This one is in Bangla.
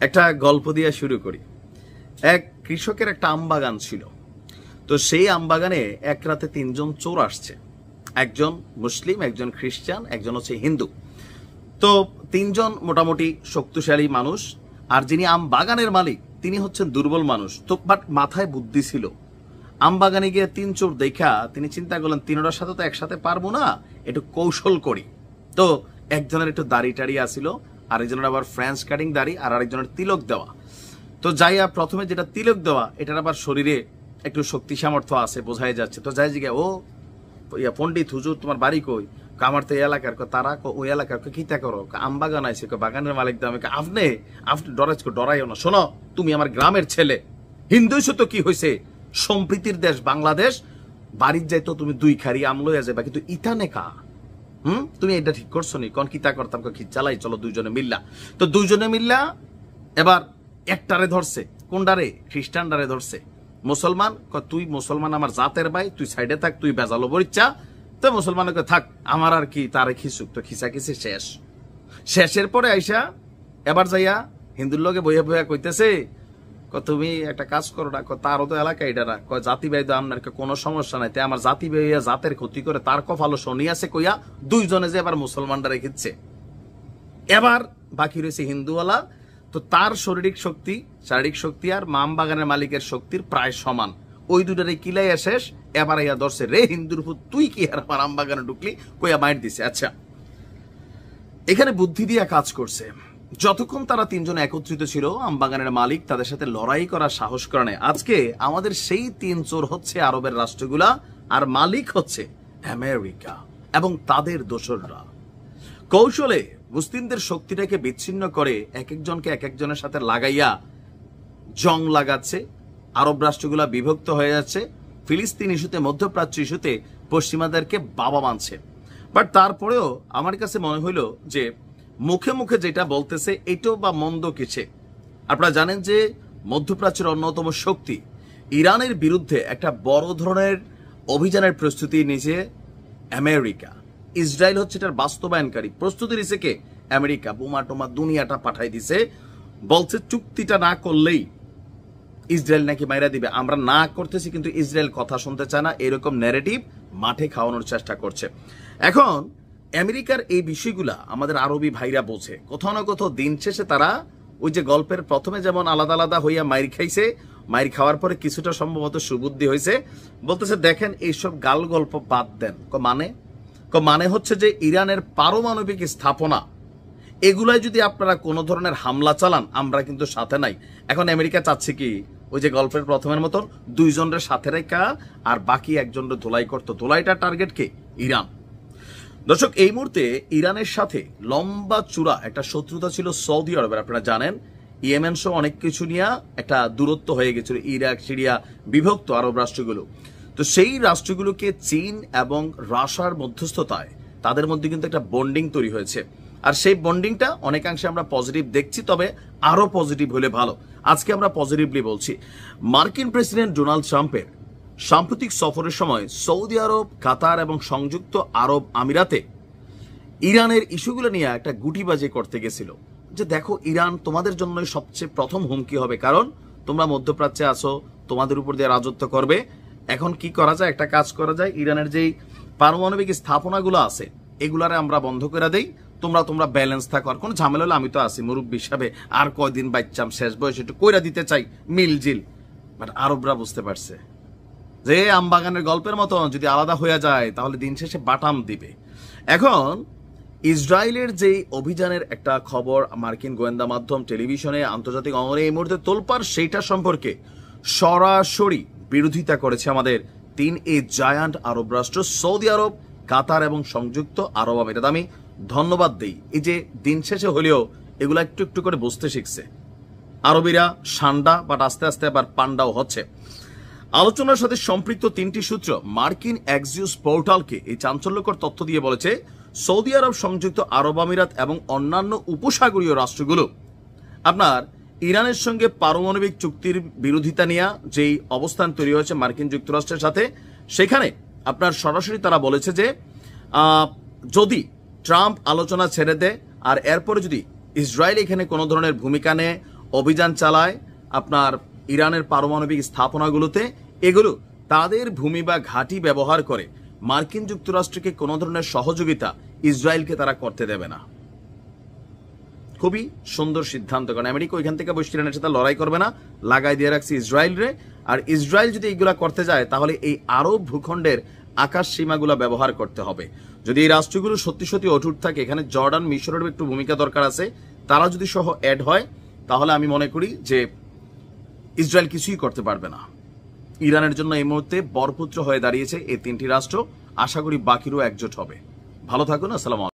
একটা গল্প দিয়ে শুরু করি। এক কৃষকের একটা আম বাগান ছিল। তো সেই আম বাগানে এক রাতে 3 জন চোর আসছে। একজন মুসলিম, একজন খ্রিস্টান, একজন হচ্ছে হিন্দু। তো 3 জন মোটামুটি শক্তিশালী মানুষ, আর যিনি আম বাগানের মালিক তিনি হচ্ছেন দুর্বল মানুষ। তো বাট মাথায় বুদ্ধি ছিল। আম বাগানে গিয়ে 3 চোর দেখা তিনি চিন্তা করলেন, তিনটার সাথে তো একসাথে পারবো না, একটু কৌশল করি। তো একজনের একটু দাড়ি টাড়ি আসিল, আরেকজনের আবার ফ্রেঞ্চ কাটিং দাড়ি, আর আরেকজনের তিলক দেওয়া। তো যাইয়া প্রথমে যেটা তিলক দেওয়া, এটার আবার শরীরে একটু শক্তি সামর্থ্য আছে, বোঝাই যাচ্ছে। তো যাই জিজ্ঞা, ও পণ্ডিত হুজুর তোমার বাড়ি কই? আমার তো এই এলাকার। তারা ওই এলাকার কিতা করো? আম বাগান আইসে, বাগানের মালিক দামে। আপনি আপনি ডরাইও না, শোনো তুমি আমার গ্রামের ছেলে, হিন্দু তো কি হয়েছে, সম্প্রীতির দেশ বাংলাদেশ, বাড়ির যাই তো তুমি 2 খারি আম লইয়া যাবা, কিন্তু ইথানে কা তুমি এটা ঠিক করছো নি? কোন কিতা করতাম কি চালাই, চলো 2 জনে মিল্লা। তো 2 জনে মিল্লা এবার একটারে ধরছে। কোনটারে? খ্রিস্টানটারে ধরছে। মুসলমান তুই মুসলমান আমার জাতের ভাই, তুই সাইডে থাক, তুই বেজালো বরিচ্ছা। তো মুসলমানকে থাক, আমার আর কি, তারে খিসুক। তো খিসাখিসি শেষ। শেষের পরে আইসা এবার যাইয়া হিন্দুর লগে বইয়া বইয়া কইতেছে, তুমি একটা কাজ করো না, তারও তো এলাকা এটা না, জাতি ভাই তো আপনার কোনো সমস্যা নাই, আমার জাতি ভাইয়া জাতের ক্ষতি করে তার কপালো শনি আছে কইয়া 2 জনে যে এবার মুসলমানরা রেখেছে। এবার বাকি রয়েছে হিন্দুওয়ালা। তো তার শারীরিক শক্তি আর মাম বাগানের মালিকের শক্তির প্রায় সমান। ওই দুটারে কিলাইয়া শেষ। এবার ইয়া ধরছে, রে হিন্দুর ফুট, তুই কি আর আমার আম বাগানে ঢুকলি, কইয়া মাইর দিছে। আচ্ছা, এখানে বুদ্ধি দিয়া কাজ করছে। যতক্ষণ তারা 3 জন একত্রিত ছিল, আম বাগানের মালিক তাদের সাথে লড়াই করার সাহস করে নেয়। আজকে আমাদের সেই 3 চোর হচ্ছে আরবের রাষ্ট্রগুলা, আর মালিক হচ্ছে আমেরিকা এবং তাদের দোসররা। কৌশলে মুসলিমদের শক্তিটাকে বিচ্ছিন্ন করে এক একজনকে এক একজনের সাথে লাগাইয়া জং লাগাচ্ছে। আরব রাষ্ট্রগুলা বিভক্ত হয়ে যাচ্ছে। ফিলিস্তিন ইস্যুতে, মধ্যপ্রাচ্য ইস্যুতে পশ্চিমাদেরকে বাবা মানছে। বাট তারপরেও আমার কাছে মনে হইল যে মুখে মুখে যেটা বলতেছে এটাও বা মন্দ কিছে। আপনারা জানেন যে মধ্যপ্রাচ্যের অন্যতম শক্তি ইরানের বিরুদ্ধে একটা বড় ধরনের অভিযানের প্রস্তুতি নিয়েছে আমেরিকা। ইসরায়েল হচ্ছে এটার বাস্তবায়নকারী। প্রস্তুতি নিছে কে? আমেরিকা। বোমা টোমা দুনিয়াটা পাঠাই দিছে। বলছে চুক্তিটা না করলেই ইসরায়েল নাকি মাইরা দিবে। আমরা না করতেছি, কিন্তু ইসরায়েল কথা শুনতে চায় না, এরকম ন্যারেটিভ মাঠে খাওয়ানোর চেষ্টা করছে। এখন আমেরিকার এই বিষয়গুলা আমাদের আরবি ভাইরা বোঝে। কোথাও না কোথাও দিন শেষে তারা ওই যে গল্পের প্রথমে যেমন আলাদা আলাদা হইয়া মাইর খাইছে, মাইর খাওয়ার পরে কিছুটা সম্ভবত সুবুদ্ধি হয়েছে। বলতেছে, দেখেন এইসব গাল গল্প বাদ দেন। মানে হচ্ছে যে ইরানের পারমাণবিক স্থাপনা, এগুলাই যদি আপনারা কোনো ধরনের হামলা চালান, আমরা কিন্তু সাথে নাই। এখন আমেরিকা চাচ্ছে কি, ওই যে গল্পের প্রথমের মতন 2 জনের সাথে রেখা আর বাকি একজনের ধোলাই করতো। ধোলাইটার টার্গেট কে? ইরান। দর্শক, এই মুহূর্তে ইরানের সাথে লম্বা চূড়া একটা শত্রুতা ছিল সৌদি আরবের। আপনারা জানেন ইয়েমেন সহ অনেক কিছু নিয়ে একটা দূরত্ব হয়ে গেছিল, ইরাক সিরিয়া বিভক্ত আরব রাষ্ট্রগুলো। তো সেই রাষ্ট্রগুলোকে চীন এবং রাশিয়ার মধ্যস্থতায় তাদের মধ্যে কিন্তু একটা বন্ডিং তৈরি হয়েছে। আর সেই বন্ডিংটা অনেকাংশে আমরা পজিটিভ দেখছি, তবে আরো পজিটিভ হলে ভালো। আজকে আমরা পজিটিভলি বলছি। মার্কিন প্রেসিডেন্ট ডোনাল্ড ট্রাম্পের সাম্প্রতিক সফরের সময় সৌদি আরব, কাতার এবং সংযুক্ত আরব আমিরাতে ইরানের ইস্যুগুলো নিয়ে একটা গুটিবাজি করতে গেছিল, যে দেখো ইরান তোমাদের জন্য সবচেয়ে প্রথম হুমকি হবে, কারণ তোমরা মধ্যপ্রাচ্যে আছো, তোমাদের উপর দিয়ে রাজত্ব করবে। এখন কি করা যায়? একটা কাজ করা যায়, ইরানের যেই পারমাণবিক স্থাপনাগুলো আছে এগুলারে আমরা বন্ধ করে দেই, তোমরা ব্যালেন্স থাকো। আর কোনো ঝামেলা হলে আমি তো আছি মুরব্বী হিসাবে, আর কয়দিন বাচ্চাম, শেষ বয়স একটু কইরা দিতে চাই মিলজিল। বাট আরবরা বুঝতে পারছে যে আমবাগানের গল্পের মতো যদি আলাদা হয়ে যায় তাহলে দিন শেষে বাটাম দিবে। এখন ইসরায়েলের যে অভিযানের একটা খবর মার্কিন গোয়েন্দা মাধ্যম, টেলিভিশনে, আন্তর্জাতিক অঙ্গনে এই মুহূর্তে তোলপাড়, সেইটা সম্পর্কে সরাসরি বিরোধিতা করেছে আমাদের 3 জায়ান্ট আরব রাষ্ট্র সৌদি আরব, কাতার এবং সংযুক্ত আরব আমিরাত। আমি ধন্যবাদ দিই, এই যে দিন শেষে হলেও এগুলা একটু একটু করে বুঝতে শিখছে আরবিরা। সান্ডা বাট আস্তে আস্তে আবার পান্ডাও হচ্ছে। আলোচনার সাথে সম্পৃক্ত 3টি সূত্র মার্কিন এক্সিওস পোর্টালকে এই চাঞ্চল্যকর তথ্য দিয়ে বলেছে, সৌদি আরব, সংযুক্ত আরব আমিরাত এবং অন্যান্য উপসাগরীয় রাষ্ট্রগুলো আপনার ইরানের সঙ্গে পারমাণবিক চুক্তির বিরোধিতা নিয়ে যেই অবস্থান তৈরি হয়েছে মার্কিন যুক্তরাষ্ট্রের সাথে, সেখানে আপনার সরাসরি তারা বলেছে যে যদি ট্রাম্প আলোচনা ছেড়ে দেয় আর এরপরে যদি ইসরায়েল এখানে কোনো ধরনের ভূমিকা নেয়, অভিযান চালায় আপনার ইরানের পারমাণবিক স্থাপনাগুলোতে, এগুলো তাদের ভূমি বা ঘাঁটি ব্যবহার করে মার্কিন যুক্তরাষ্ট্রকে কোনো ধরনের সহযোগিতা ইসরায়েলকে তারা করতে দেবে না। খুবই সুন্দর সিদ্ধান্ত, কারণ আমেরিকা ওইখান থেকে বসে ইরানের সাথে লড়াই করবে না, লাগাই দিয়ে রাখছে ইসরায়েল রে। আর ইসরায়েল যদি এইগুলা করতে যায় তাহলে এই আরব ভূখণ্ডের আকাশ সীমাগুলা ব্যবহার করতে হবে। যদি এই রাষ্ট্রগুলো সত্যি সত্যি অটুট থাকে, এখানে জর্ডান মিশরের একটু ভূমিকা দরকার আছে, তারা যদি সহ অ্যাড হয় তাহলে আমি মনে করি যে ইসরায়েল কিছুই করতে পারবে না। ইরানের জন্য এই মুহূর্তে বরপুত্র হয়ে দাঁড়িয়েছে এই তিনটি রাষ্ট্র। আশা করি বাকিরও একজোট হবে। ভালো থাকুন, আসসালামু আলাইকুম।